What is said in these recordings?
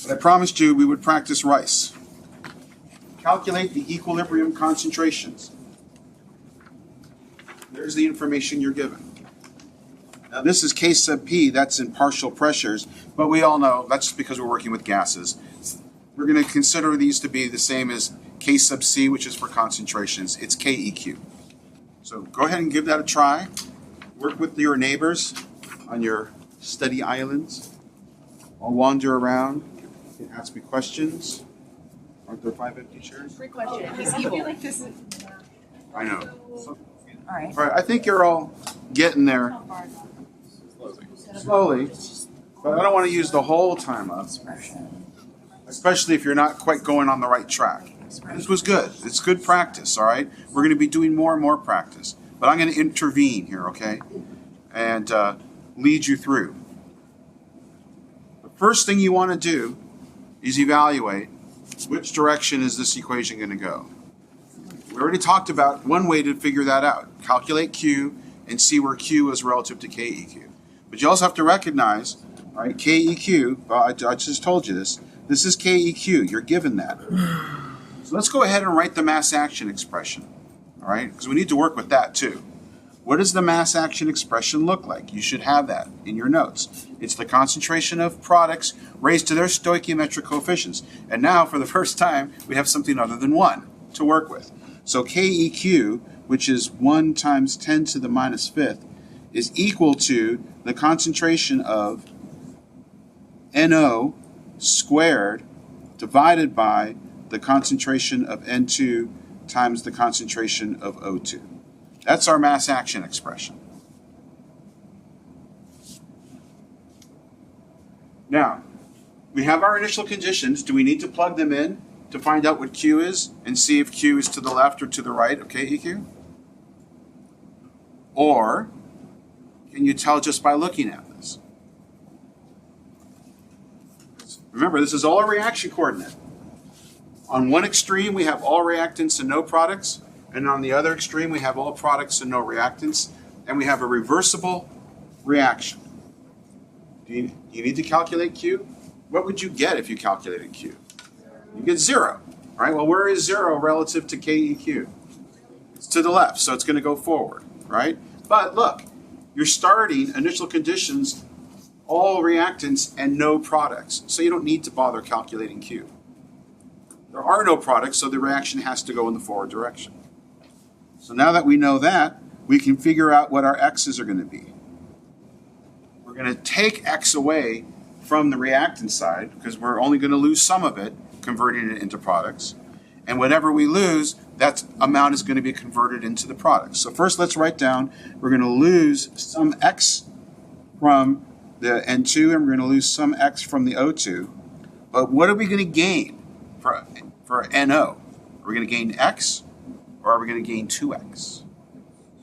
But I promised you we would practice rice. Calculate the equilibrium concentrations. There's the information you're given. Now this is K sub P, that's in partial pressures, but we all know that's just because we're working with gases. We're going to consider these to be the same as K sub C, which is for concentrations. It's KEQ. So go ahead and give that a try. Work with your neighbors on your study islands. I'll wander around. You can ask me questions. Aren't there 5 empty chairs? Free question. He's evil. I know. All right. All right, I think you're all getting there slowly, but I don't want to use the whole time up, especially if you're not quite going on the right track. This was good. It's good practice, all right? We're going to be doing more and more practice, but I'm going to intervene here, okay, and lead you through. The first thing you want to do is evaluate which direction is this equation going to go. We already talked about one way to figure that out. Calculate Q and see where Q is relative to KEQ. But you also have to recognize, all right, KEQ, well, I just told you this. This is KEQ. You're given that. So let's go ahead and write the mass action expression, all right? Because we need to work with that too. What does the mass action expression look like? You should have that in your notes. It's the concentration of products raised to their stoichiometric coefficients. And now, for the first time, we have something other than 1 to work with. So KEQ, which is 1 times 10 to the minus 5th, is equal to the concentration of NO squared divided by the concentration of N2 times the concentration of O2. That's our mass action expression. Now, we have our initial conditions. Do we need to plug them in to find out what Q is and see if Q is to the left or to the right of KEQ? Or can you tell just by looking at this? Remember, this is all a reaction coordinate. On one extreme, we have all reactants and no products. And on the other extreme, we have all products and no reactants. And we have a reversible reaction. Do you need to calculate Q? What would you get if you calculated Q? You get 0. All right, well, where is 0 relative to KEQ? It's to the left, so it's going to go forward, right? But look, you're starting initial conditions, all reactants and no products. So you don't need to bother calculating Q. There are no products, so the reaction has to go in the forward direction. So now that we know that, we can figure out what our x's are going to be. We're going to take x away from the reactant side because we're only going to lose some of it, converting it into products. And whatever we lose, that amount is going to be converted into the products. So first let's write down, we're going to lose some x from the N2 and we're going to lose some x from the O2. But what are we going to gain for NO? Are we going to gain x or are we going to gain 2x?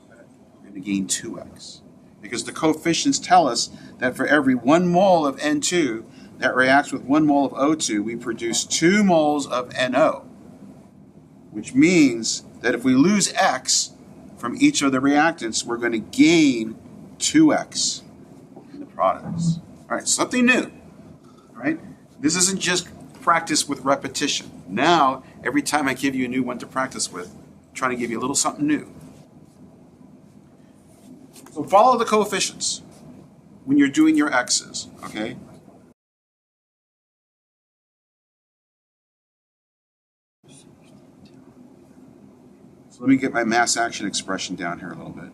We're going to gain 2x. Because the coefficients tell us that for every 1 mole of N2 that reacts with 1 mole of O2, we produce 2 moles of NO. Which means that if we lose x from each of the reactants, we're going to gain 2x in the products. All right, something new. All right, this isn't just practice with repetition. Now, every time I give you a new one to practice with, I'm trying to give you a little something new. So follow the coefficients when you're doing your x's, okay? So let me get my mass action expression down here a little bit.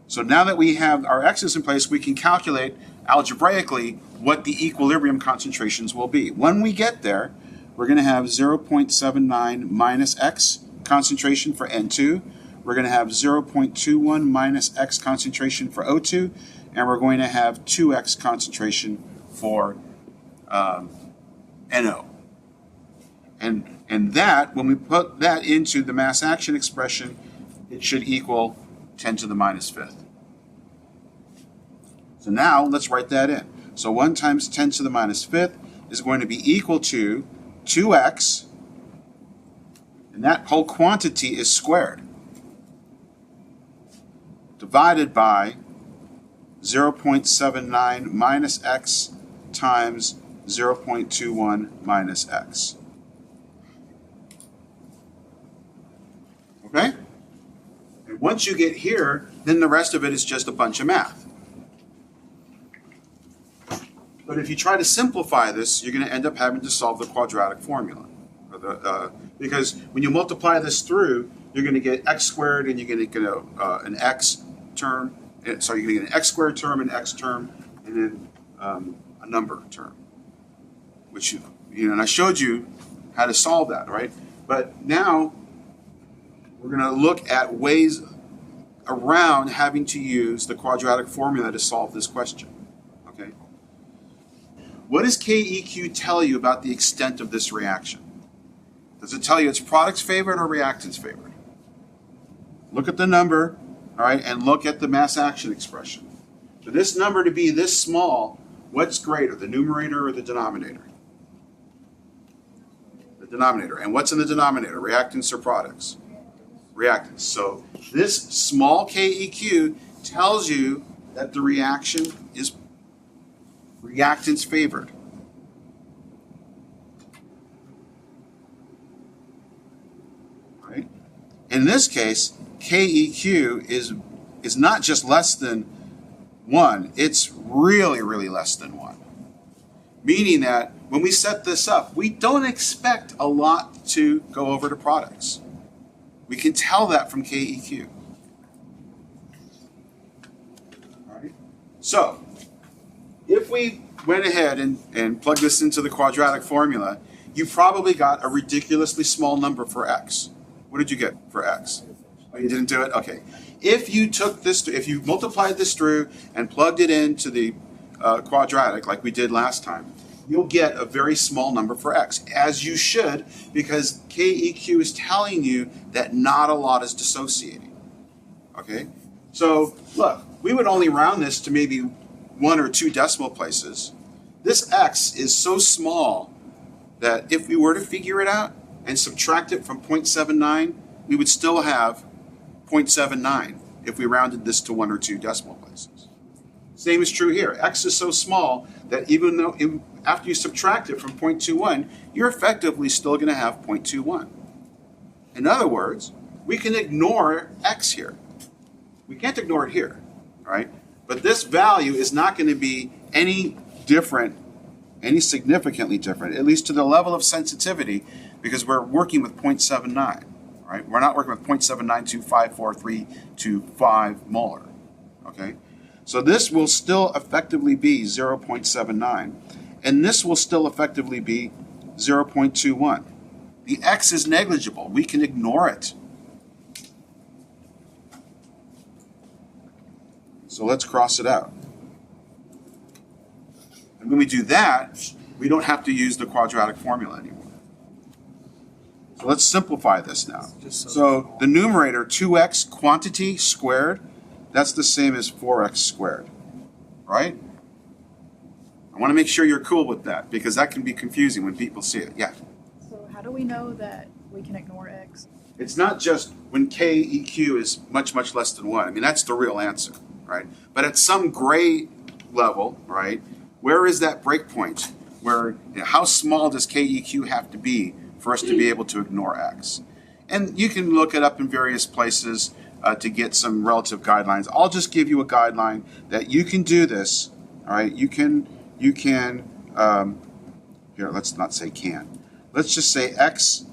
So now that we have our x's in place, we can calculate algebraically what the equilibrium concentrations will be. When we get there, we're going to have 0.79 minus x concentration for N2. We're going to have 0.21 minus x concentration for O2. And we're going to have 2x concentration for NO. And that, when we put that into the mass action expression, it should equal 10 to the minus 5th. So now let's write that in. So 1 times 10 to the minus 5th is going to be equal to 2x, and that whole quantity is squared, divided by 0.79 minus x times 0.21 minus x. Okay? And once you get here, then the rest of it is just a bunch of math. But if you try to simplify this, you're going to end up having to solve the quadratic formula. Because when you multiply this through, you're going to get x squared and you're going to get an x term. Sorry, you're going to get an x squared term, an x term, and then a number term. Which, and I showed you how to solve that, right? But now we're going to look at ways around having to use the quadratic formula to solve this question. Okay? What does KEQ tell you about the extent of this reaction? Does it tell you it's products favored or reactants favored? Look at the number, all right, and look at the mass action expression. For this number to be this small, what's greater, the numerator or the denominator? The denominator. And what's in the denominator, reactants or products? Reactants. So this small KEQ tells you that the reaction is reactants favored. Right? In this case, KEQ is not just less than 1, it's really, really less than 1. Meaning that when we set this up, we don't expect a lot to go over to products. We can tell that from KEQ. All right? So, if we went ahead and plugged this into the quadratic formula, you probably got a ridiculously small number for x. What did you get for x? Oh, you didn't do it? Okay. If you took this, if you multiplied this through and plugged it into the quadratic like we did last time, you'll get a very small number for x, as you should, because KEQ is telling you that not a lot is dissociating. Okay? So, look, we would only round this to maybe 1 or 2 decimal places. This x is so small that if we were to figure it out and subtract it from 0.79, we would still have 0.79 if we rounded this to 1 or 2 decimal places. Same is true here. X is so small that even though after you subtract it from 0.21, you're effectively still going to have 0.21. In other words, we can ignore x here. We can't ignore it here, all right? But this value is not going to be any different, any significantly different, at least to the level of sensitivity, because we're working with 0.79, right? We're not working with 0.792543225 molar, okay? So this will still effectively be 0.79, and this will still effectively be 0.21. The x is negligible. We can ignore it. So let's cross it out. And when we do that, we don't have to use the quadratic formula anymore. So let's simplify this now. So the numerator, 2x quantity squared, that's the same as 4x squared, right? I want to make sure you're cool with that, because that can be confusing when people see it. Yeah? So how do we know that we can ignore x? It's not just when KEQ is much, much less than 1. I mean, that's the real answer, right? But at some gray level, right, where is that break point? Where, how small does KEQ have to be for us to be able to ignore x? And you can look it up in various places to get some relative guidelines. I'll just give you a guideline that you can do this, all right? You can, here, let's not say can. Let's just say x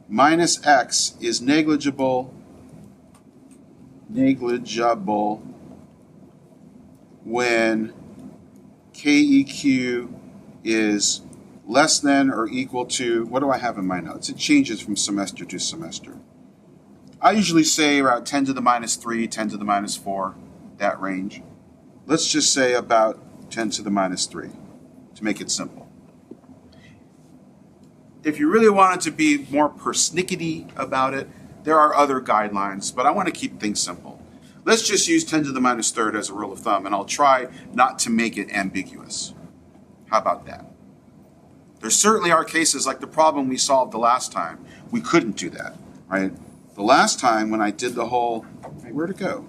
minus x is negligible when KEQ is less than or equal to, what do I have in my notes? It changes from semester to semester. I usually say around 10 to the minus 3, 10 to the minus 4, that range. Let's just say about 10 to the minus 3 to make it simple. If you really wanted to be more persnickety about it, there are other guidelines, but I want to keep things simple. Let's just use 10 to the minus third as a rule of thumb, and I'll try not to make it ambiguous. How about that? There certainly are cases like the problem we solved the last time. We couldn't do that, right? The last time when I did the whole, hey, where'd it go?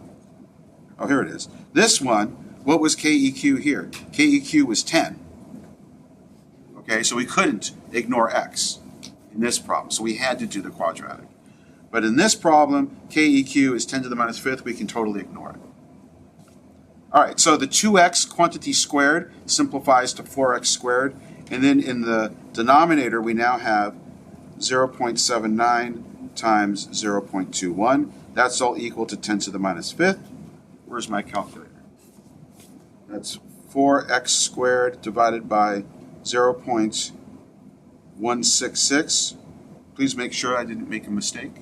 Oh, here it is. This one, what was KEQ here? KEQ was 10. Okay, so we couldn't ignore x in this problem, so we had to do the quadratic. But in this problem, KEQ is 10 to the minus fifth, we can totally ignore it. All right, so the 2x quantity squared simplifies to 4x squared, and then in the denominator we now have 0.79 times 0.21. That's all equal to 10 to the minus fifth. Where's my calculator? That's 4x squared divided by 0.166. Please make sure I didn't make a mistake.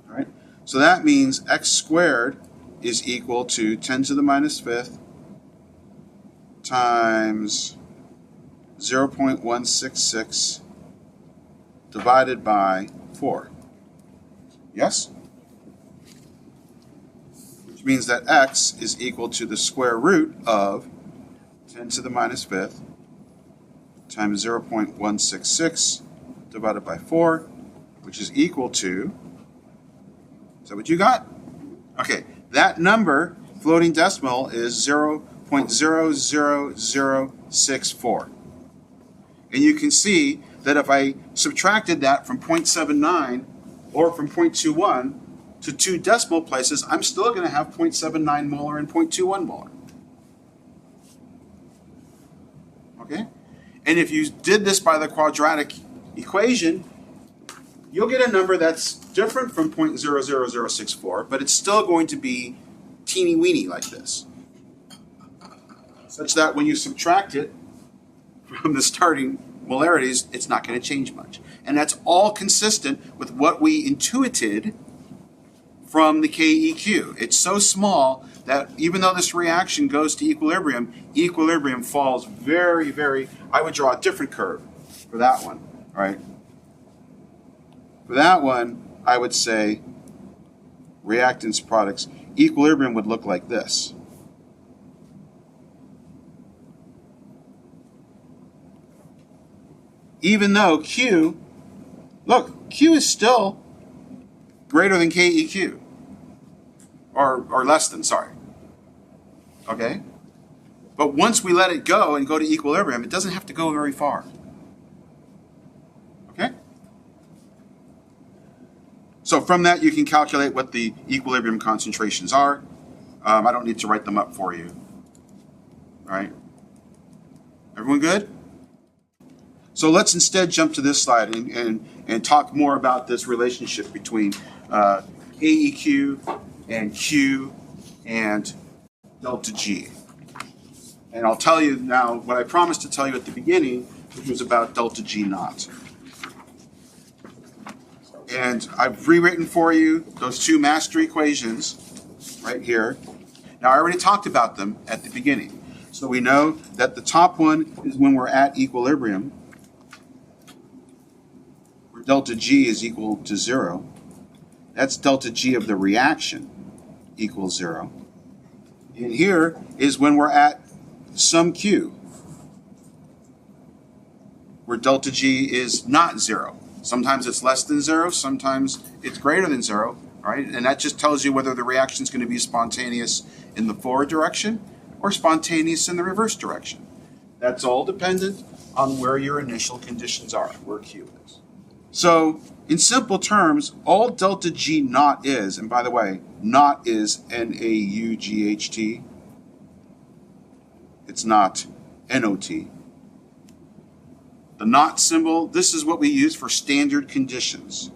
All right, so that means x squared is equal to 10 to the minus fifth times 0.166 divided by 4. Yes? Which means that x is equal to the square root of 10 to the minus fifth times 0.166 divided by 4, which is equal to, is that what you got? Okay, that number, floating decimal, is 0.00064. And you can see that if I subtracted that from 0.79 or from 0.21 to 2 decimal places, I'm still going to have 0.79 molar and 0.21 molar. Okay? And if you did this by the quadratic equation, you'll get a number that's different from 0.00064, but it's still going to be teeny weeny like this. Such that when you subtract it from the starting molarities, it's not going to change much. And that's all consistent with what we intuited from the KEQ. It's so small that even though this reaction goes to equilibrium, equilibrium falls very, very, I would draw a different curve for that one, right? For that one, I would say reactants, products, equilibrium would look like this. Even though Q, look, Q is still greater than KEQ. Or less than, sorry. Okay? But once we let it go and go to equilibrium, it doesn't have to go very far. Okay? So from that, you can calculate what the equilibrium concentrations are. I don't need to write them up for you. All right? Everyone good? So let's instead jump to this slide and talk more about this relationship between KEQ and Q and delta G. And I'll tell you now what I promised to tell you at the beginning, which was about delta G naught. And I've rewritten for you those two master equations right here. Now I already talked about them at the beginning. So we know that the top one is when we're at equilibrium, where delta G is equal to 0. That's delta G of the reaction equals 0. And here is when we're at some Q, where delta G is not 0. Sometimes it's less than 0, sometimes it's greater than 0, right? And that just tells you whether the reaction is going to be spontaneous in the forward direction or spontaneous in the reverse direction. That's all dependent on where your initial conditions are, where Q is. So, in simple terms, all delta G naught is, and by the way, naught is N-A-U-G-H-T. It's not N-O-T. The naught symbol, this is what we use for standard conditions.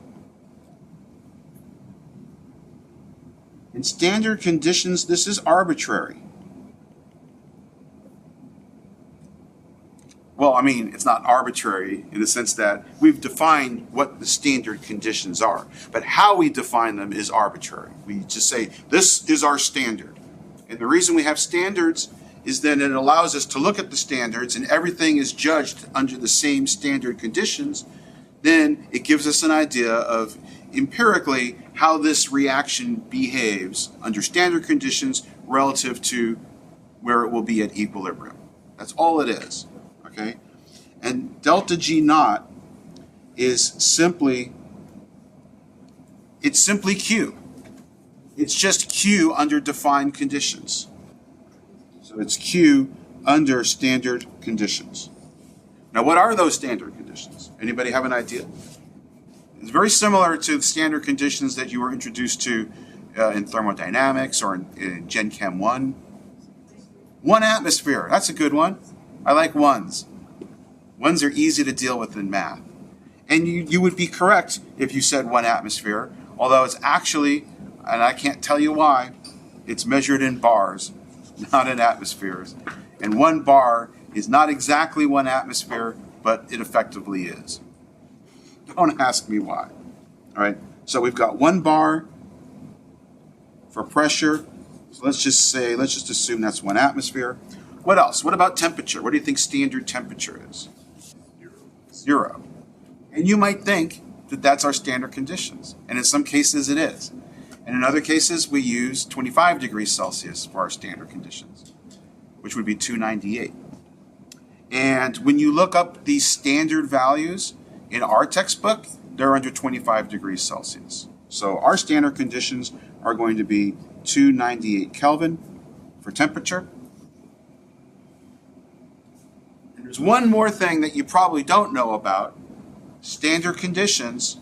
In standard conditions, this is arbitrary. Well, I mean, it's not arbitrary in the sense that we've defined what the standard conditions are. But how we define them is arbitrary. We just say, this is our standard. And the reason we have standards is that it allows us to look at the standards and everything is judged under the same standard conditions. Then it gives us an idea of empirically how this reaction behaves under standard conditions relative to where it will be at equilibrium. That's all it is. Okay? And delta G naught is simply Q. It's just Q under defined conditions. So it's Q under standard conditions. Now, what are those standard conditions? Anybody have an idea? It's very similar to the standard conditions that you were introduced to in thermodynamics or in Gen Chem 1. 1 atmosphere, that's a good one. I like ones. Ones are easy to deal with in math. And you would be correct if you said 1 atmosphere, although it's actually, and I can't tell you why, it's measured in bars, not in atmospheres. And 1 bar is not exactly 1 atmosphere, but it effectively is. Don't ask me why. All right, so we've got 1 bar for pressure. So let's just assume that's 1 atmosphere. What else? What about temperature? What do you think standard temperature is? 0. And you might think that that's our standard conditions. And in some cases it is. And in other cases we use 25 degrees Celsius for our standard conditions, which would be 298. And when you look up these standard values in our textbook, they're under 25 degrees Celsius. So our standard conditions are going to be 298 Kelvin for temperature. And there's one more thing that you probably don't know about standard conditions,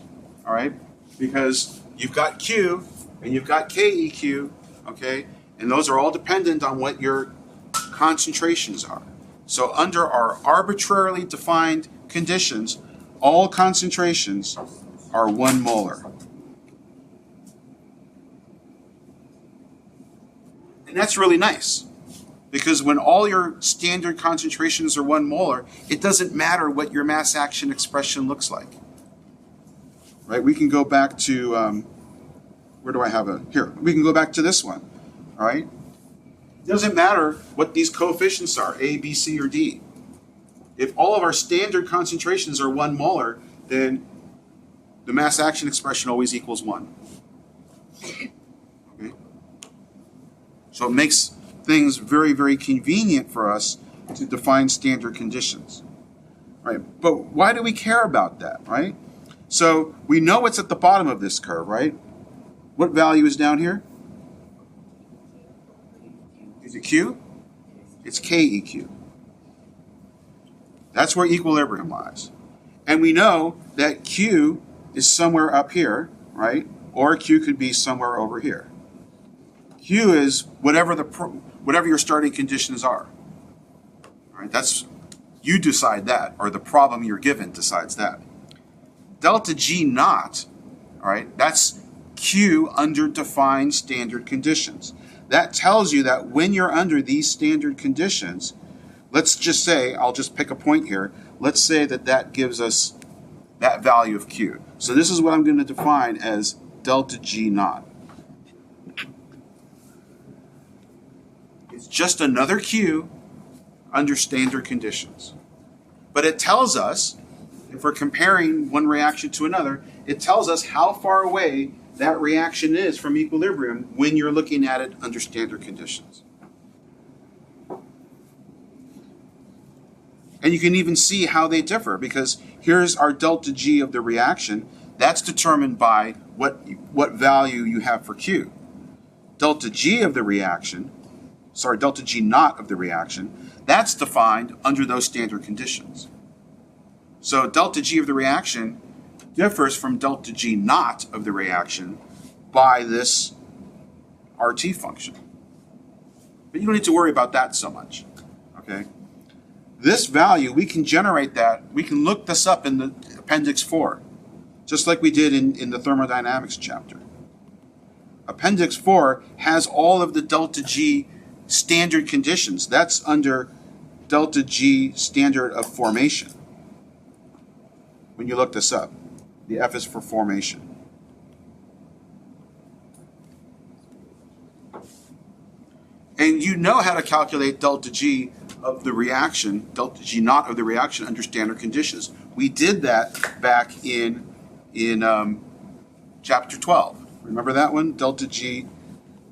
all right? Because you've got Q and you've got KEQ, okay? And those are all dependent on what your concentrations are. So under our arbitrarily defined conditions, all concentrations are 1 molar. And that's really nice, because when all your standard concentrations are 1 molar, it doesn't matter what your mass action expression looks like. Right? We can go back to, where do I have a, here, we can go back to this one, all right? It doesn't matter what these coefficients are, A, B, C, or D. If all of our standard concentrations are 1 molar, then the mass action expression always equals 1. Okay? So it makes things very, very convenient for us to define standard conditions. Right? But why do we care about that, right? So we know what's at the bottom of this curve, right? What value is down here? Is it Q? It's KEQ. That's where equilibrium lies. And we know that Q is somewhere up here, right? Or Q could be somewhere over here. Q is whatever your starting conditions are. All right, that's, you decide that, or the problem you're given decides that. Delta G naught, all right, that's Q under defined standard conditions. That tells you that when you're under these standard conditions, let's just say, I'll just pick a point here, let's say that that gives us that value of Q. So this is what I'm going to define as delta G naught. It's just another Q under standard conditions. But it tells us, if we're comparing one reaction to another, it tells us how far away that reaction is from equilibrium when you're looking at it under standard conditions. And you can even see how they differ, because here's our delta G of the reaction. That's determined by what value you have for Q. Delta G of the reaction, delta G naught of the reaction, that's defined under those standard conditions. So delta G of the reaction differs from delta G naught of the reaction by this RT function. But you don't need to worry about that so much, okay? This value, we can generate that, we can look this up in the Appendix 4, just like we did in the thermodynamics chapter. Appendix 4 has all of the delta G standard conditions. That's under delta G standard of formation. When you look this up, the F is for formation. And you know how to calculate delta G of the reaction, delta G naught of the reaction under standard conditions. We did that back in chapter 12. Remember that one? Delta G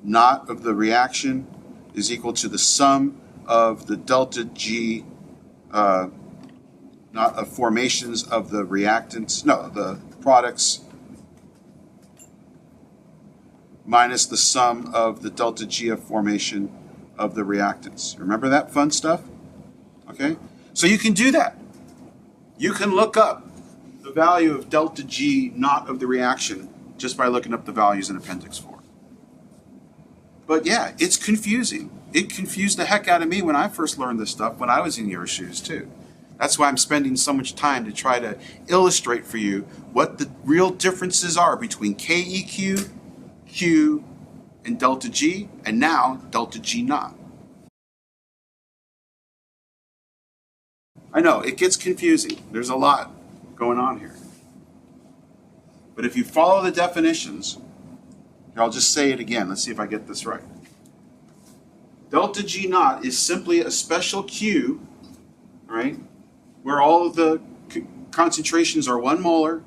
naught of the reaction is equal to the sum of the delta G not of formations of the reactants, no, the products, minus the sum of the delta G of formation of the reactants. Remember that fun stuff? Okay? So you can do that. You can look up the value of delta G naught of the reaction just by looking up the values in Appendix 4. But yeah, it's confusing. It confused the heck out of me when I first learned this stuff when I was in your shoes too. That's why I'm spending so much time to try to illustrate for you what the real differences are between KEQ, Q, and delta G, and now delta G naught. I know, it gets confusing. There's a lot going on here. But if you follow the definitions, I'll just say it again. Let's see if I get this right. Delta G naught is simply a special Q, right, where all of the concentrations are 1 molar.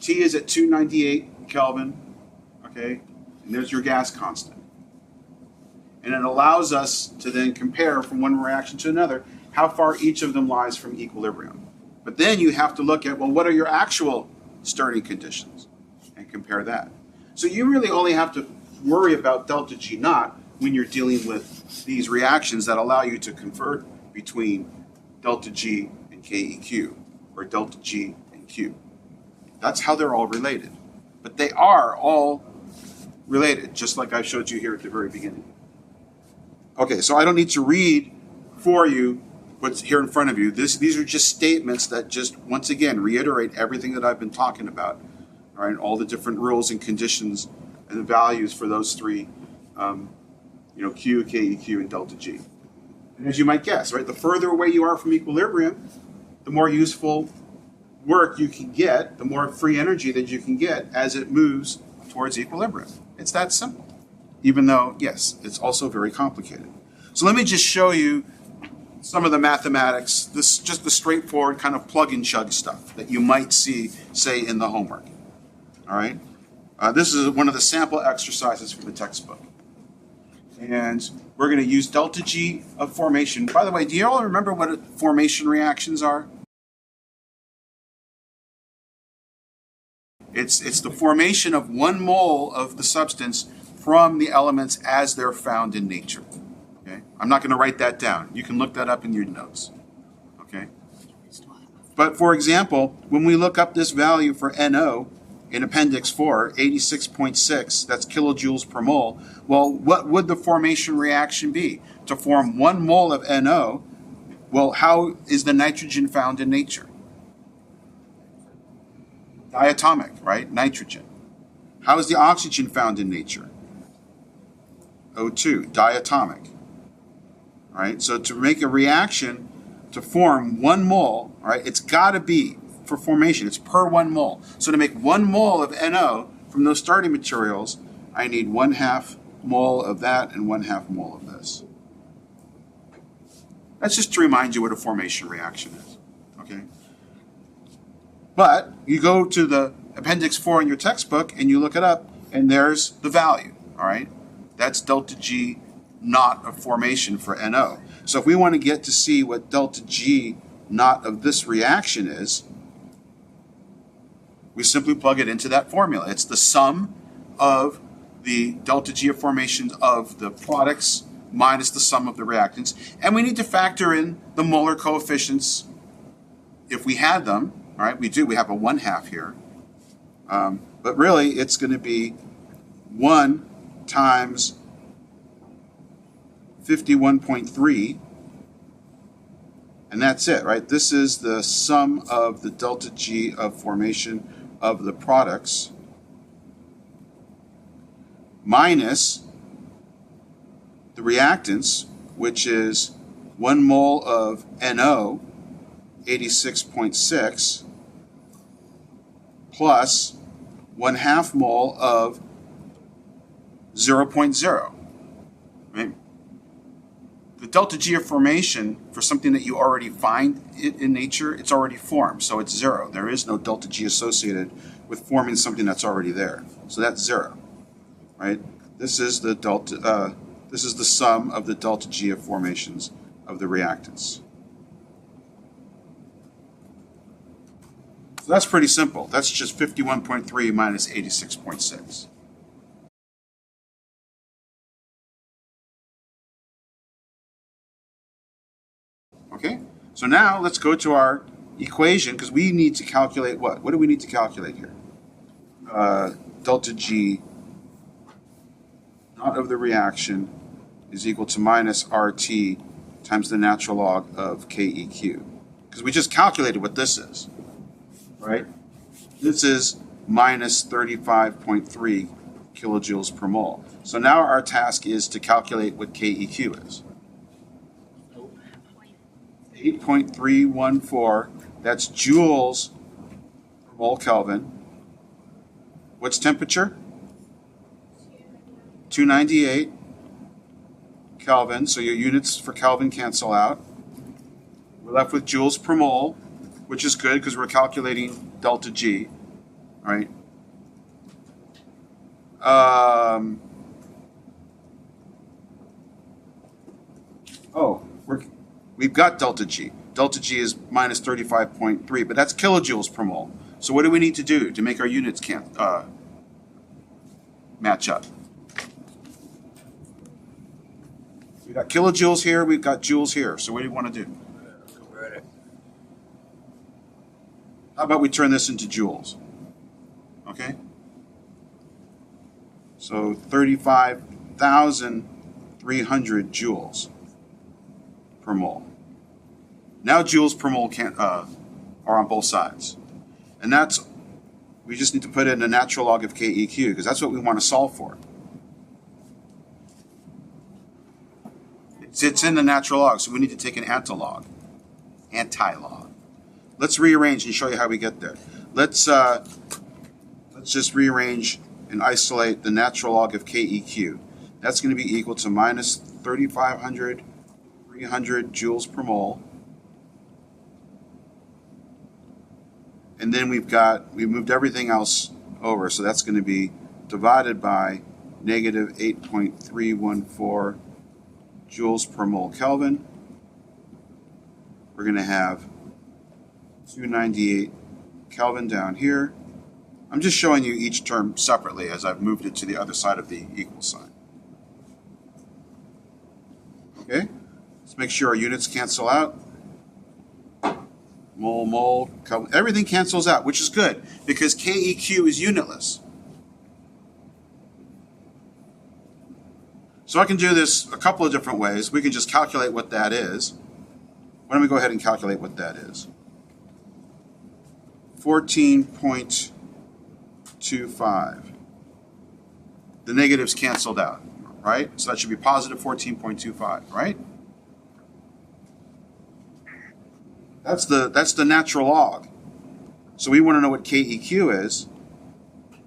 T is at 298 Kelvin, okay, and there's your gas constant. And it allows us to then compare from one reaction to another how far each of them lies from equilibrium. But then you have to look at, well, what are your actual starting conditions and compare that. So you really only have to worry about delta G naught when you're dealing with these reactions that allow you to convert between delta G and KEQ, or delta G and Q. That's how they're all related. But they are all related, just like I showed you here at the very beginning. Okay, so I don't need to read for you what's here in front of you. These are just statements that just, once again, reiterate everything that I've been talking about. All right, all the different rules and conditions and the values for those three, Q, KEQ, and delta G. And as you might guess, right, the further away you are from equilibrium, the more useful work you can get, the more free energy that you can get as it moves towards equilibrium. It's that simple. Even though, yes, it's also very complicated. So let me just show you some of the mathematics, this just the straightforward kind of plug and chug stuff that you might see, say, in the homework. All right? This is one of the sample exercises from the textbook. And we're going to use delta G of formation. By the way, do you all remember what formation reactions are? It's the formation of 1 mole of the substance from the elements as they're found in nature. Okay? I'm not going to write that down. You can look that up in your notes. Okay? But for example, when we look up this value for NO in Appendix 4, 86.6, that's kilojoules per mole, well, what would the formation reaction be? To form 1 mole of NO, well, how is the nitrogen found in nature? Diatomic, right? Nitrogen. How is the oxygen found in nature? O2, diatomic. All right, so to make a reaction to form 1 mole, all right, it's got to be, for formation, it's per 1 mole. So to make 1 mole of NO from those starting materials, I need 1/2 mole of that and 1/2 mole of this. That's just to remind you what a formation reaction is, okay? But you go to the Appendix 4 in your textbook and you look it up, and there's the value, all right? That's delta G naught of formation for NO. So if we want to get to see what delta G naught of this reaction is, we simply plug it into that formula. It's the sum of the delta G of formations of the products minus the sum of the reactants. And we need to factor in the molar coefficients if we had them. All right, we do. We have a 1/2 here. But really, it's going to be 1 times 51.3. And that's it, right? This is the sum of the delta G of formation of the products minus the reactants, which is 1 mole of NO, 86.6, plus 1/2 mole of 0.0. Right? The delta G of formation for something that you already find in nature, it's already formed, so it's 0. There is no delta G associated with forming something that's already there. So that's 0. Right? This is the delta. This is the sum of the delta G of formations of the reactants. So that's pretty simple. That's just 51.3 minus 86.6. Okay, so now let's go to our equation, because we need to calculate what? What do we need to calculate here? Delta G, not of the reaction, is equal to minus RT times the natural log of KEQ. Because we just calculated what this is, right? This is minus 35.3 kilojoules per mole. So now our task is to calculate what KEQ is. 8.314, that's joules per mole Kelvin. What's temperature? 298 Kelvin, so your units for Kelvin cancel out. We're left with joules per mole, which is good because we're calculating delta G, right? We've got delta G. Delta G is minus 35.3, but that's kilojoules per mole. So what do we need to do to make our units match up? We've got kilojoules here, we've got joules here. So what do you want to do? Convert it. How about we turn this into joules? Okay? So 35,300 joules per mole. Now joules per mole are on both sides. And we just need to put in a natural log of KEQ because that's what we want to solve for. It's in the natural log, so we need to take an antilog. Let's rearrange and show you how we get there. Let's just rearrange and isolate the natural log of KEQ. That's going to be equal to minus 3,500 joules per mole. And then we've moved everything else over, so that's going to be divided by negative 8.314 joules per mole Kelvin. We're going to have 298 Kelvin down here. I'm just showing you each term separately as I've moved it to the other side of the equal sign. Okay? Let's make sure our units cancel out. Mole, Kelvin. Everything cancels out, which is good because KEQ is unitless. So I can do this a couple of different ways. We can just calculate what that is. Why don't we go ahead and calculate what that is? 14.25. The negatives canceled out, right? So that should be positive 14.25, right? That's the natural log. So we want to know what KEQ is.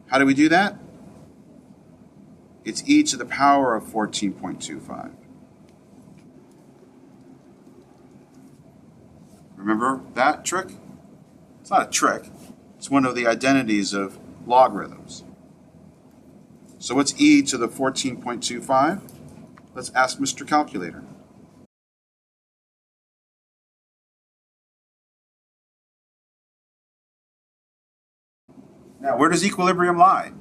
How do we do that? It's e to the power of 14.25. Remember that trick? It's not a trick. It's one of the identities of logarithms. So what's e to the 14.25? Let's ask Mr. Calculator. Now, where does equilibrium lie?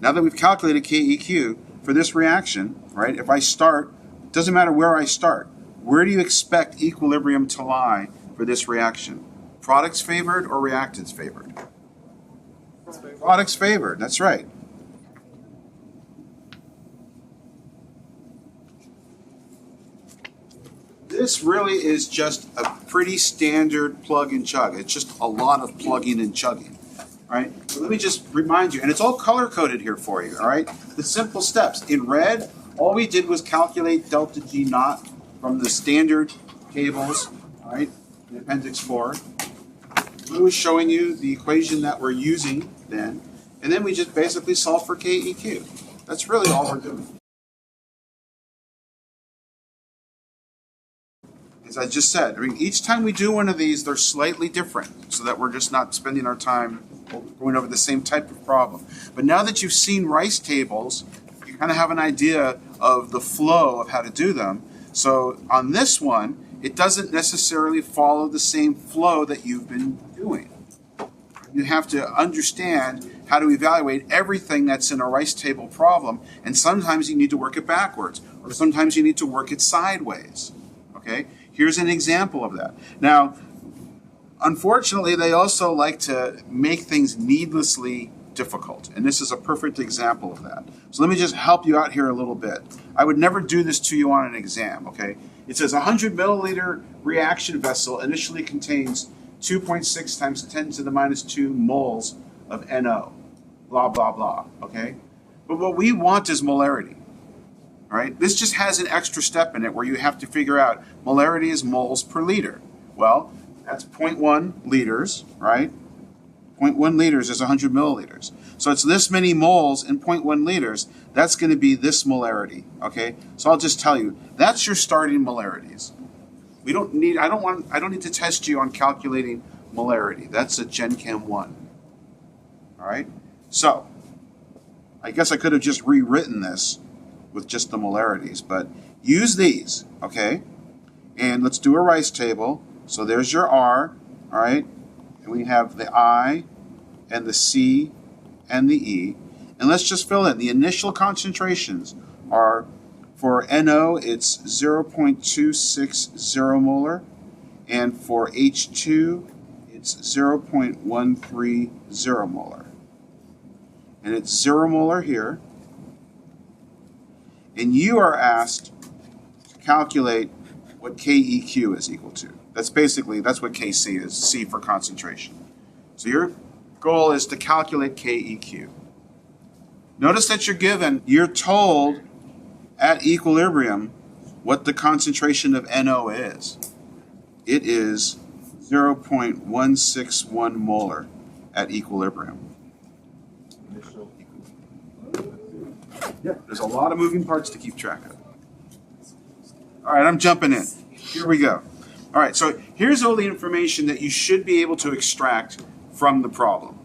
Now that we've calculated KEQ for this reaction, right, if I start, it doesn't matter where I start, where do you expect equilibrium to lie for this reaction? Products favored or reactants favored? Products favored, that's right. This really is just a pretty standard plug and chug. It's just a lot of plugging and chugging. Right? So let me just remind you, and it's all color-coded here for you, all right? The simple steps. In red, all we did was calculate delta G naught from the standard tables, all right, in Appendix 4. Blue is showing you the equation that we're using then, and then we just basically solve for KEQ. That's really all we're doing. As I just said, I mean, each time we do one of these, they're slightly different, so that we're just not spending our time going over the same type of problem. But now that you've seen rice tables, you kind of have an idea of the flow of how to do them. So on this one, it doesn't necessarily follow the same flow that you've been doing. You have to understand how to evaluate everything that's in a rice table problem, and sometimes you need to work it backwards, or sometimes you need to work it sideways. Okay? Here's an example of that. Now, unfortunately, they also like to make things needlessly difficult. And this is a perfect example of that. So let me just help you out here a little bit. I would never do this to you on an exam, okay? It says a 100 milliliter reaction vessel initially contains 2.6 times 10 to the minus 2 moles of NO. Blah, blah, blah, okay? But what we want is molarity, right? This just has an extra step in it where you have to figure out molarity is moles per liter. Well, that's 0.1 liters, right? 0.1 liters is 100 milliliters. So it's this many moles in 0.1 liters. That's going to be this molarity, okay? So I'll just tell you, that's your starting molarities. I don't need to test you on calculating molarity. That's a Gen Chem 1. All right? So, I guess I could have just rewritten this with just the molarities, but use these, okay? And let's do a rice table. So there's your R, all right? And we have the I and the C and the E. And let's just fill in. The initial concentrations are, for NO, it's 0.260 molar. And for H2, it's 0.130 molar. And it's 0 molar here. And you are asked to calculate what KEQ is equal to. That's what KC is, C for concentration. So your goal is to calculate KEQ. Notice that you're told at equilibrium what the concentration of NO is. It is 0.161 molar at equilibrium. Yeah, there's a lot of moving parts to keep track of. All right, I'm jumping in. Here we go. All right, so here's all the information that you should be able to extract from the problem.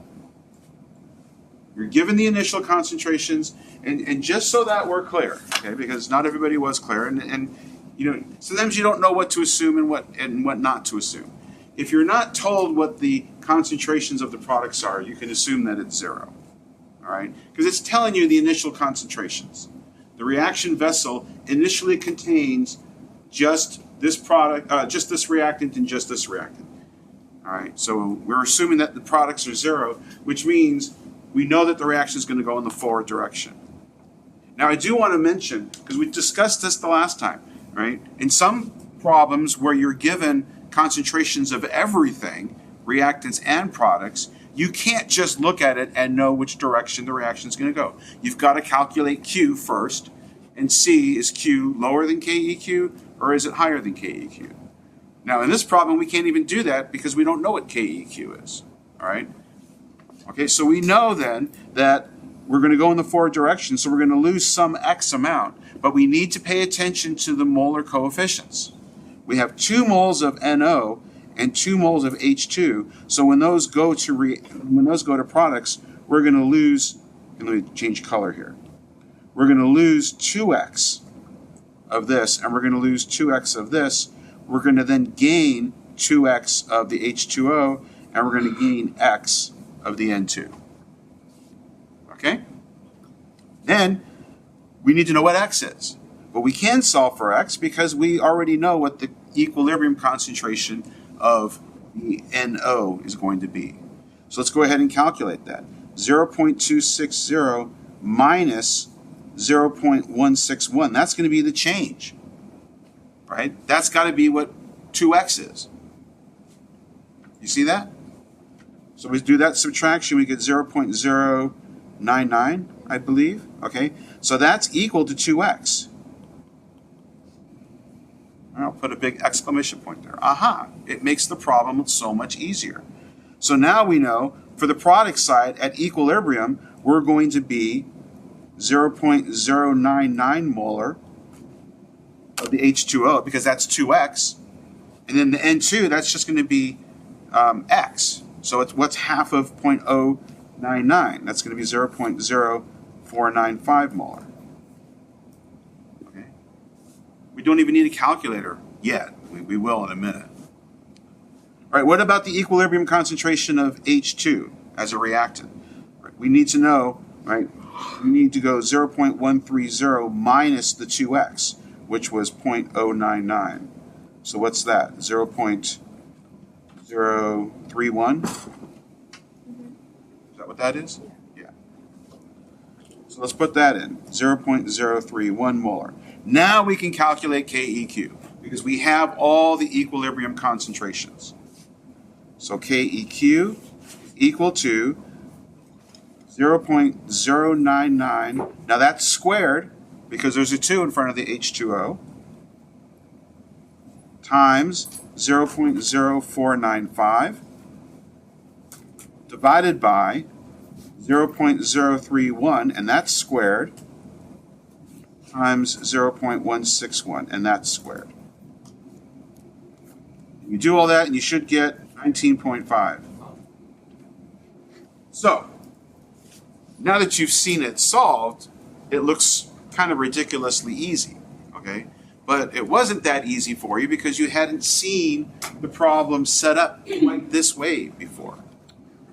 You're given the initial concentrations, and just so that we're clear, okay, because not everybody was clear, and you know, sometimes you don't know what to assume and what not to assume. If you're not told what the concentrations of the products are, you can assume that it's 0. All right, because it's telling you the initial concentrations. The reaction vessel initially contains just this product, just this reactant, and just this reactant. All right, so we're assuming that the products are 0, which means we know that the reaction is going to go in the forward direction. Now, I do want to mention, because we discussed this the last time, right? In some problems where you're given concentrations of everything, reactants and products, you can't just look at it and know which direction the reaction is going to go. You've got to calculate Q first and see, is Q lower than KEQ or is it higher than KEQ? Now, in this problem, we can't even do that because we don't know what KEQ is. All right? Okay, so we know then that we're going to go in the forward direction, so we're going to lose some X amount, but we need to pay attention to the molar coefficients. We have 2 moles of NO and 2 moles of H2. So when those go to products, we're going to lose, and let me change color here. We're going to lose 2x of this, and we're going to lose 2x of this. We're going to then gain 2x of the H2O, and we're going to gain x of the N2. Okay? Then we need to know what x is. But we can solve for x because we already know what the equilibrium concentration of the NO is going to be. So let's go ahead and calculate that. 0.260 minus 0.161. That's going to be the change. Right? That's got to be what 2x is. You see that? So we do that subtraction, we get 0.099, I believe. Okay? So that's equal to 2x. I'll put a big exclamation point there. Aha! It makes the problem so much easier. So now we know for the product side at equilibrium, we're going to be 0.099 molar of the H2O because that's 2x. And then the N2, that's just going to be x. So it's what's half of 0.099? That's going to be 0.0495 molar. We don't even need a calculator yet. We will in a minute. All right, what about the equilibrium concentration of H2 as a reactant? Right, we need to know, right, we need to go 0.130 minus the 2x, which was 0.099. So what's that? 0.099 0.031. Is that what that is? Yeah. So let's put that in, 0.031 molar. Now we can calculate KEQ because we have all the equilibrium concentrations. So KEQ equal to 0.099. Now that's squared because there's a 2 in front of the H2O times 0.0495 divided by 0.031, and that's squared, times 0.161, and that's squared. You do all that and you should get 19.5. So, now that you've seen it solved, it looks kind of ridiculously easy, okay? But it wasn't that easy for you because you hadn't seen the problem set up quite this way before.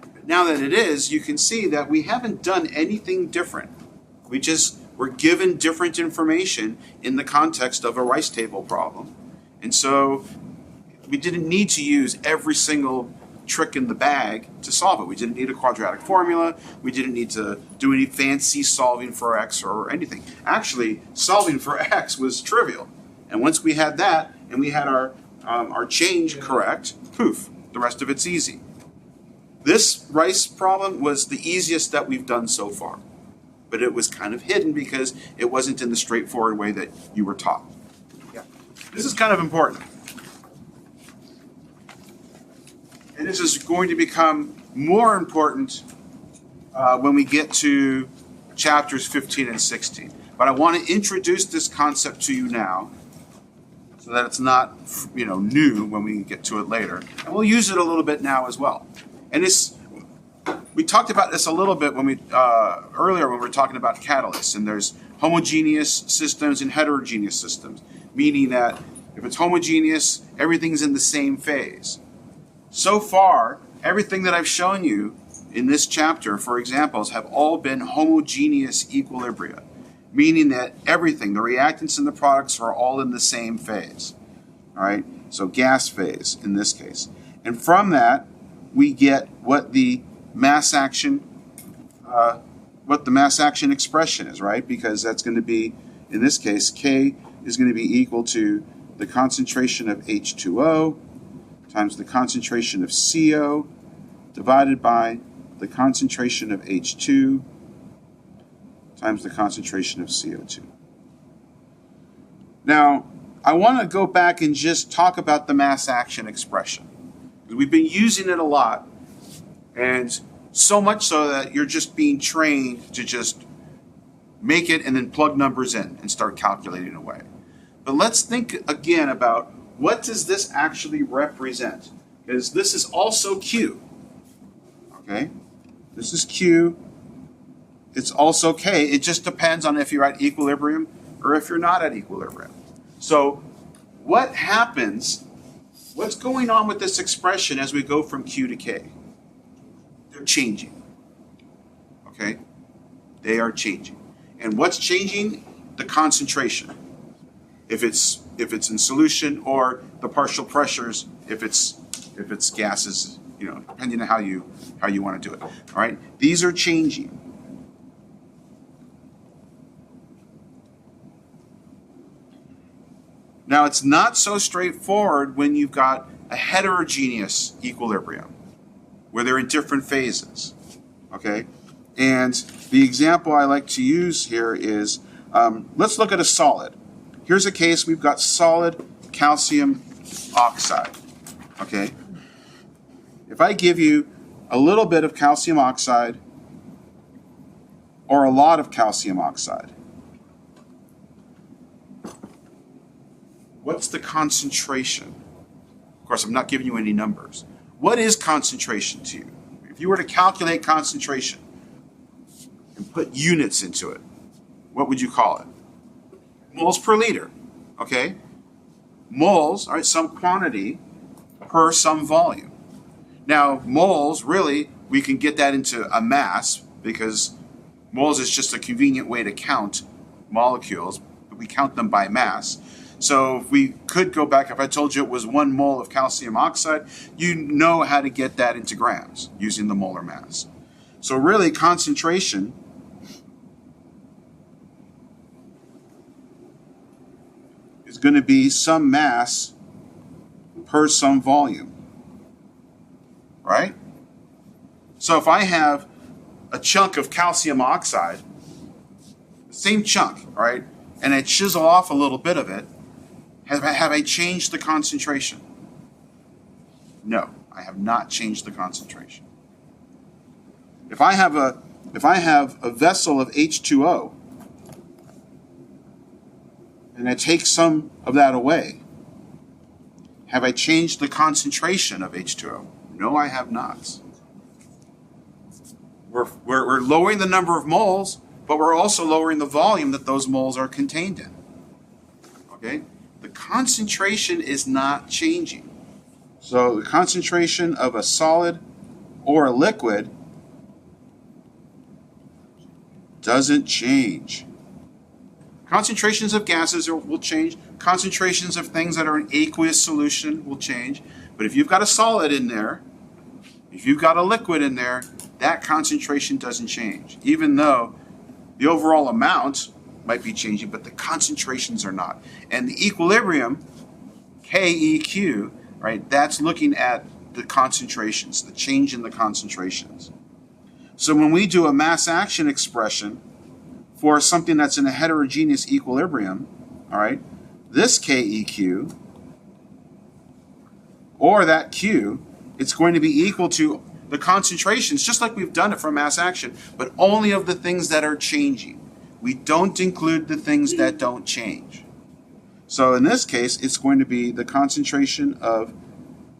But now that it is, you can see that we haven't done anything different. We just were given different information in the context of a rice table problem. And so we didn't need to use every single trick in the bag to solve it. We didn't need a quadratic formula. We didn't need to do any fancy solving for x or anything. Actually, solving for x was trivial. And once we had that and we had our change correct, poof, the rest of it's easy. This rice problem was the easiest that we've done so far. But it was kind of hidden because it wasn't in the straightforward way that you were taught. Yeah. This is kind of important. And this is going to become more important when we get to chapters 15 and 16. But I want to introduce this concept to you now so that it's not, new when we get to it later. And we'll use it a little bit now as well. And we talked about this a little bit when earlier when we were talking about catalysts. And there's homogeneous systems and heterogeneous systems, meaning that if it's homogeneous, everything's in the same phase. So far, everything that I've shown you in this chapter, for examples, have all been homogeneous equilibria, meaning that everything, the reactants and the products, are all in the same phase. All right, so gas phase in this case. And from that, we get what the mass action expression is, right? Because that's going to be, in this case, K is going to be equal to the concentration of H2O times the concentration of CO divided by the concentration of H2 times the concentration of CO2. Now, I want to go back and just talk about the mass action expression. We've been using it a lot, and so much so that you're just being trained to just make it and then plug numbers in and start calculating away. But let's think again about what does this actually represent? Because this is also Q. Okay? This is Q. It's also K. It just depends on if you're at equilibrium or if you're not at equilibrium. So what happens, what's going on with this expression as we go from Q to K? They're changing. Okay? They are changing. And what's changing? The concentration. If it's in solution, or the partial pressures if it's gases, depending on how you want to do it. All right? These are changing. Now, it's not so straightforward when you've got a heterogeneous equilibrium, where they're in different phases, okay? And the example I like to use here is, let's look at a solid. Here's a case, we've got solid calcium oxide, okay? If I give you a little bit of calcium oxide or a lot of calcium oxide, what's the concentration? Of course, I'm not giving you any numbers. What is concentration to you? If you were to calculate concentration and put units into it, what would you call it? Moles per liter, okay? Moles, all right, some quantity per some volume. Now, moles, really, we can get that into a mass because moles is just a convenient way to count molecules. We count them by mass. So if we could go back, if I told you it was 1 mole of calcium oxide, you know how to get that into grams using the molar mass. So really, concentration is going to be some mass per some volume, right? So if I have a chunk of calcium oxide, the same chunk, right, and I chisel off a little bit of it, have I changed the concentration? No, I have not changed the concentration. If I have a vessel of H2O and I take some of that away, have I changed the concentration of H2O? No, I have not. We're lowering the number of moles, but we're also lowering the volume that those moles are contained in. Okay? The concentration is not changing. So the concentration of a solid or a liquid doesn't change. Concentrations of gases will change. Concentrations of things that are in aqueous solution will change. But if you've got a solid in there, if you've got a liquid in there, that concentration doesn't change. Even though the overall amount might be changing, but the concentrations are not. And the equilibrium, KEQ, right, that's looking at the concentrations, the change in the concentrations. So when we do a mass action expression for something that's in a heterogeneous equilibrium, all right, this KEQ, or that Q, it's going to be equal to the concentrations, just like we've done it for mass action, but only of the things that are changing. We don't include the things that don't change. So in this case, it's going to be the concentration of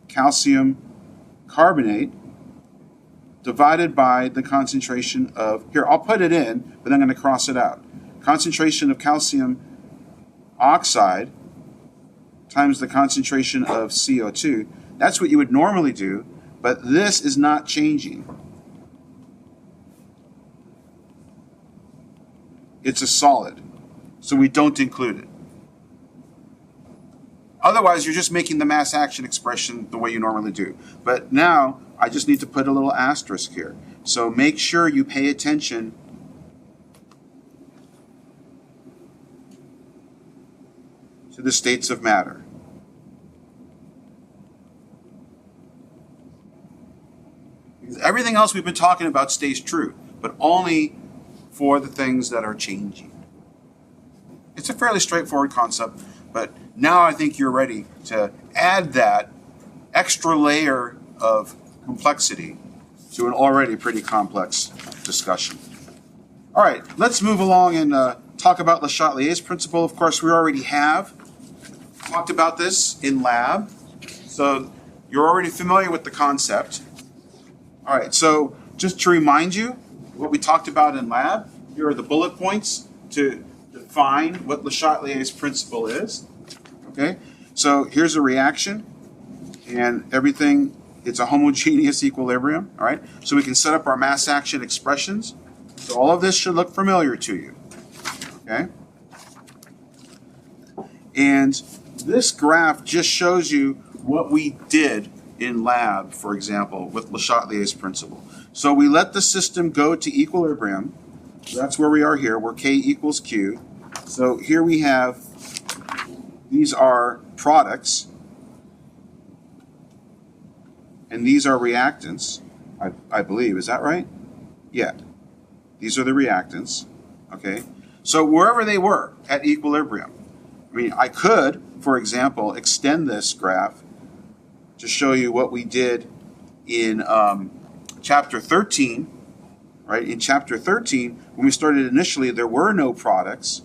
calcium carbonate divided by the concentration of, here, I'll put it in, but I'm going to cross it out. Concentration of calcium oxide times the concentration of CO2. That's what you would normally do, but this is not changing. It's a solid, so we don't include it. Otherwise, you're just making the mass action expression the way you normally do. But now, I just need to put a little asterisk here. So make sure you pay attention to the states of matter. Because everything else we've been talking about stays true, but only for the things that are changing. It's a fairly straightforward concept, but now I think you're ready to add that extra layer of complexity to an already pretty complex discussion. All right, let's move along and talk about Le Chatelier's principle. Of course, we already have talked about this in lab, so you're already familiar with the concept. All right, so just to remind you what we talked about in lab, here are the bullet points to define what Le Chatelier's principle is. Okay, so here's a reaction, and everything, it's a homogeneous equilibrium, all right? So we can set up our mass action expressions. So all of this should look familiar to you, okay? And this graph just shows you what we did in lab, for example, with Le Chatelier's principle. So we let the system go to equilibrium. That's where we are here, where K equals Q. So here we have, these are products, and these are reactants, I believe. Is that right? Yeah. These are the reactants, okay? So wherever they were at equilibrium, I mean, I could, for example, extend this graph to show you what we did in chapter 13, right? In chapter 13, when we started initially, there were no products,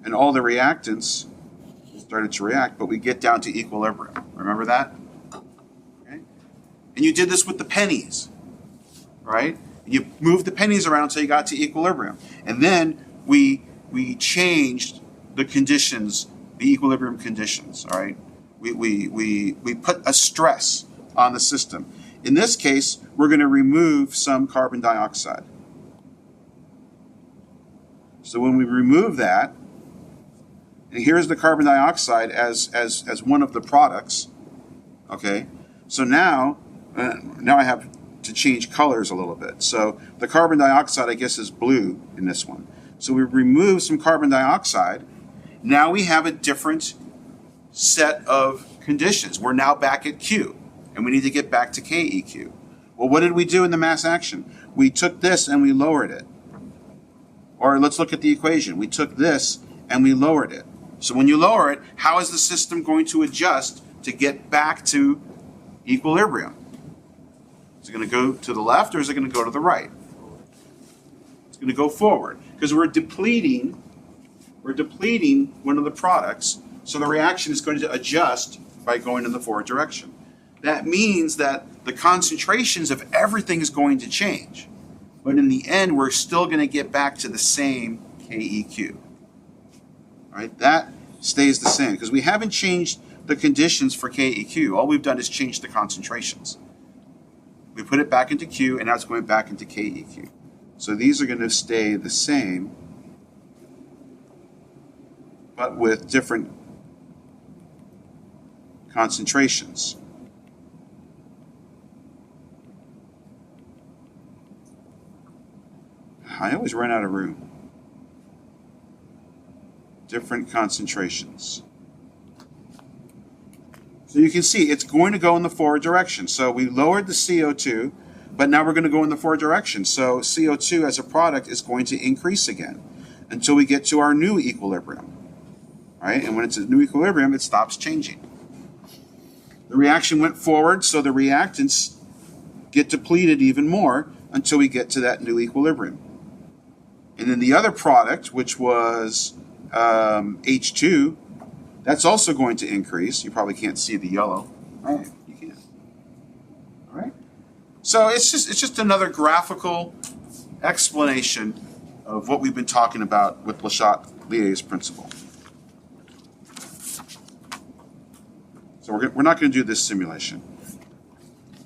and all the reactants started to react, but we get down to equilibrium. Remember that? Okay? And you did this with the pennies, right? You moved the pennies around until you got to equilibrium. And then we changed the conditions, the equilibrium conditions, all right? We put a stress on the system. In this case, we're going to remove some carbon dioxide. So when we remove that, and here's the carbon dioxide as one of the products, okay? So now I have to change colors a little bit. So the carbon dioxide, I guess, is blue in this one. So we remove some carbon dioxide. Now we have a different set of conditions. We're now back at Q, and we need to get back to KEQ. Well, what did we do in the mass action? We took this and we lowered it. Or let's look at the equation. We took this and we lowered it. So when you lower it, how is the system going to adjust to get back to equilibrium? Is it going to go to the left or is it going to go to the right? It's going to go forward because we're depleting one of the products, so the reaction is going to adjust by going in the forward direction. That means that the concentrations of everything is going to change. But in the end, we're still going to get back to the same KEQ. Right? That stays the same because we haven't changed the conditions for KEQ. All we've done is change the concentrations. We put it back into Q, and now it's going back into KEQ. So these are going to stay the same, but with different concentrations. I always run out of room. Different concentrations. So you can see it's going to go in the forward direction. So we lowered the CO2, but now we're going to go in the forward direction. So CO2 as a product is going to increase again until we get to our new equilibrium. Right? And when it's a new equilibrium, it stops changing. The reaction went forward, so the reactants get depleted even more until we get to that new equilibrium. And then the other product, which was H2, that's also going to increase. You probably can't see the yellow. Right? You can. All right. So it's just another graphical explanation of what we've been talking about with Le Chatelier's principle. So we're not going to do this simulation.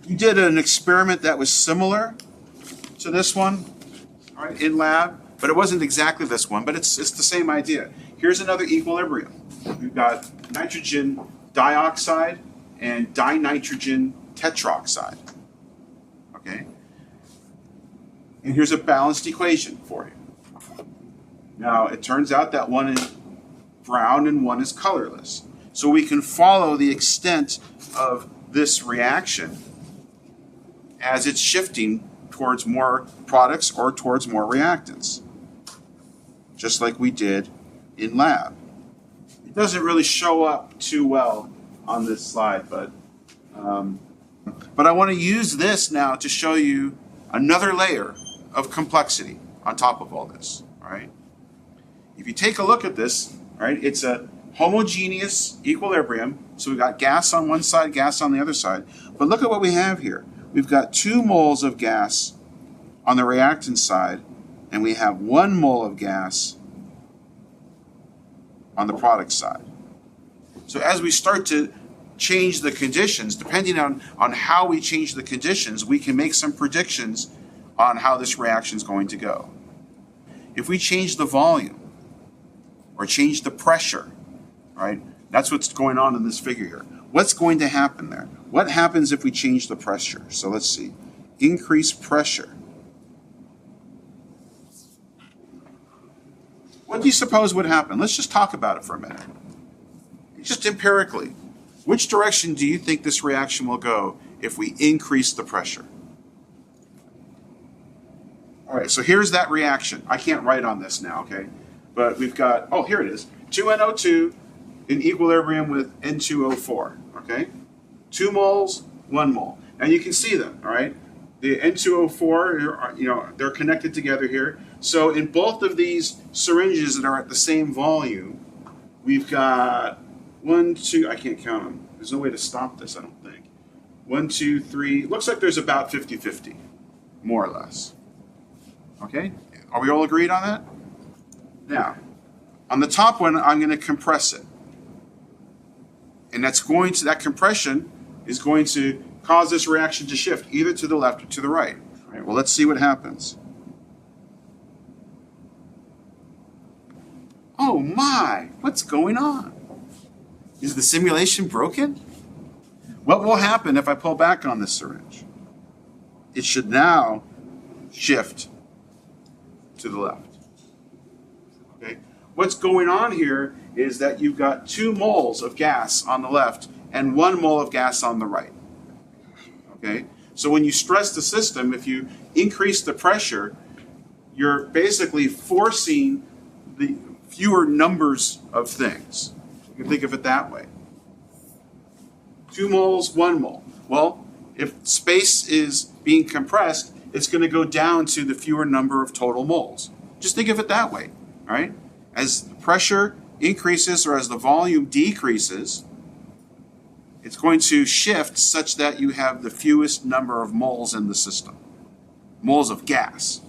You did an experiment that was similar to this one, all right, in lab, but it wasn't exactly this one, but it's the same idea. Here's another equilibrium. We've got nitrogen dioxide and dinitrogen tetroxide. Okay? And here's a balanced equation for you. Now, it turns out that one is brown and one is colorless. So we can follow the extent of this reaction as it's shifting towards more products or towards more reactants, just like we did in lab. It doesn't really show up too well on this slide, but I want to use this now to show you another layer of complexity on top of all this. All right. If you take a look at this, all right, it's a homogeneous equilibrium. So we've got gas on one side, gas on the other side. But look at what we have here. We've got 2 moles of gas on the reactant side, and we have 1 mole of gas on the product side. So as we start to change the conditions, depending on how we change the conditions, we can make some predictions on how this reaction is going to go. If we change the volume or change the pressure, right? That's what's going on in this figure here. What's going to happen there? What happens if we change the pressure? So let's see. Increase pressure. What do you suppose would happen? Let's just talk about it for a minute. Just empirically, which direction do you think this reaction will go if we increase the pressure? All right, so here's that reaction. I can't write on this now, okay? But we've got, oh, here it is. 2NO2 in equilibrium with N2O4, okay? 2 moles, 1 mole. And you can see them, all right? The N2O4, they're connected together here. So in both of these syringes that are at the same volume, we've got 1, 2, I can't count them. There's no way to stop this, I don't think. 1, 2, 3, looks like there's about 50-50, more or less. Okay, are we all agreed on that? Now, on the top one, I'm going to compress it. And that compression is going to cause this reaction to shift either to the left or to the right. All right, well, let's see what happens. my, what's going on? Is the simulation broken? What will happen if I pull back on this syringe? It should now shift to the left. Okay? What's going on here is that you've got 2 moles of gas on the left and 1 mole of gas on the right. Okay? So when you stress the system, if you increase the pressure, you're basically forcing the fewer numbers of things. You can think of it that way. 2 moles, 1 mole. Well, if space is being compressed, it's going to go down to the fewer number of total moles. Just think of it that way, all right? As the pressure increases or as the volume decreases, it's going to shift such that you have the fewest number of moles in the system. Moles of gas.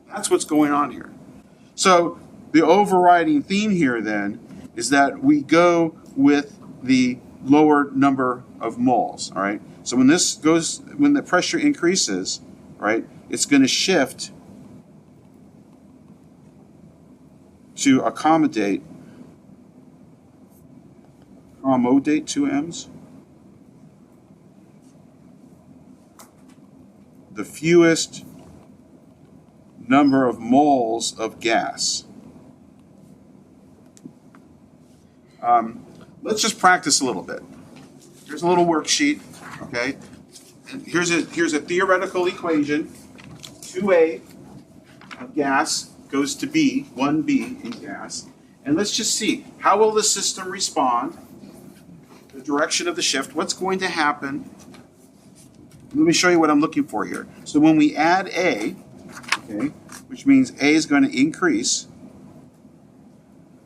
That's what's going on here. So the overriding theme here then is that we go with the lower number of moles, all right? So when the pressure increases, right, it's going to shift to accommodate 2 M's, the fewest number of moles of gas. Let's just practice a little bit. Here's a little worksheet, okay? And here's a theoretical equation. 2A of gas goes to B, 1B in gas. And let's just see, how will the system respond? The direction of the shift, what's going to happen? Let me show you what I'm looking for here. So when we add A, okay, which means A is going to increase,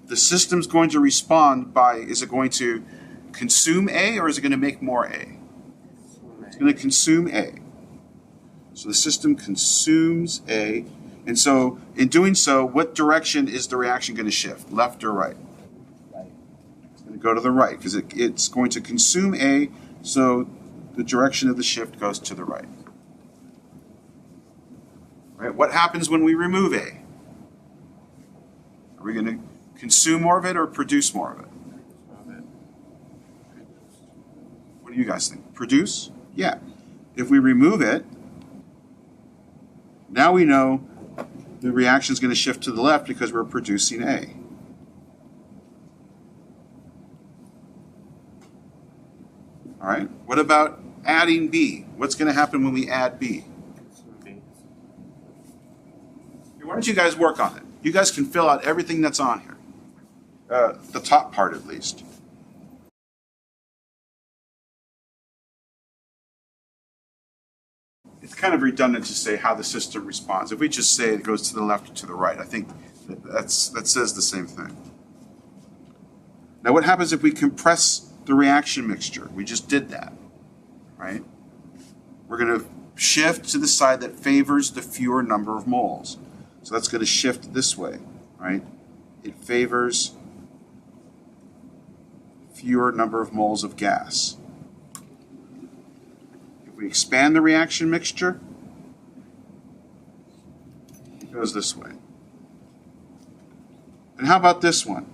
the system's going to respond by, is it going to consume A or is it going to make more A? It's going to consume A. So the system consumes A. And so in doing so, what direction is the reaction going to shift? Left or right? Right. It's going to go to the right because it's going to consume A, so the direction of the shift goes to the right. Right? What happens when we remove A? Are we going to consume more of it or produce more of it? What do you guys think? Produce? Yeah. If we remove it, now we know the reaction is going to shift to the left because we're producing A. All right. What about adding B? What's going to happen when we add B? Why don't you guys work on it? You guys can fill out everything that's on here. The top part at least. It's kind of redundant to say how the system responds. If we just say it goes to the left or to the right, I think that says the same thing. Now what happens if we compress the reaction mixture? We just did that, right? We're going to shift to the side that favors the fewer number of moles. So that's going to shift this way, right? It favors fewer number of moles of gas. If we expand the reaction mixture, it goes this way. And how about this one?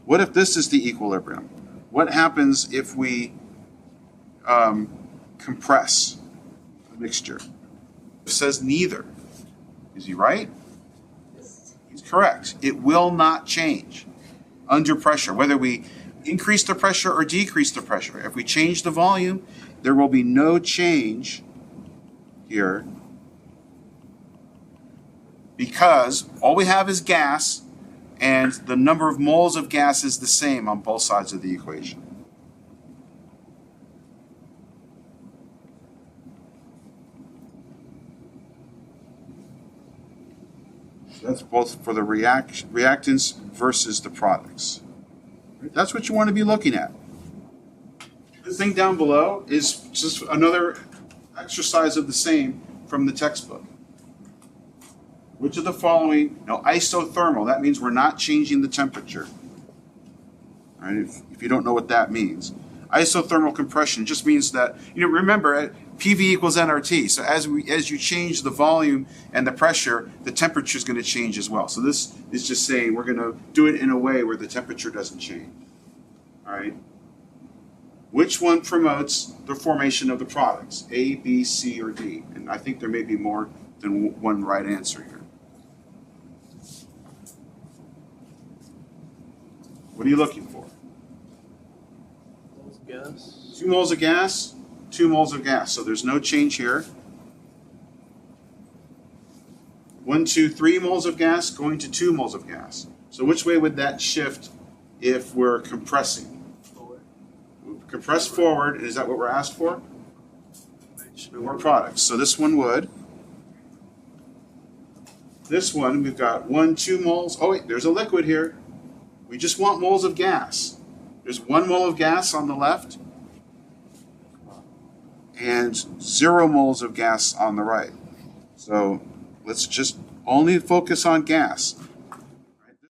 What if this is the equilibrium? What happens if we compress the mixture? It says neither. Is he right? He's correct. It will not change under pressure, whether we increase the pressure or decrease the pressure. If we change the volume, there will be no change here because all we have is gas and the number of moles of gas is the same on both sides of the equation. So that's both for the reactants versus the products. That's what you want to be looking at. This thing down below is just another exercise of the same from the textbook. Which of the following, now isothermal, that means we're not changing the temperature. All right, if you don't know what that means. Isothermal compression just means that, remember, PV equals nRT. So as you change the volume and the pressure, the temperature is going to change as well. So this is just saying we're going to do it in a way where the temperature doesn't change. All right. Which one promotes the formation of the products? A, B, C, or D? And I think there may be more than one right answer here. What are you looking for? Gas. 2 moles of gas, 2 moles of gas. So there's no change here. 1, 2, 3 moles of gas going to 2 moles of gas. So which way would that shift if we're compressing? Compress forward, and is that what we're asked for? More products. So this one would. This one, we've got 1, 2 moles. Oh wait, there's a liquid here. We just want moles of gas. There's 1 mole of gas on the left and 0 moles of gas on the right. So let's just only focus on gas.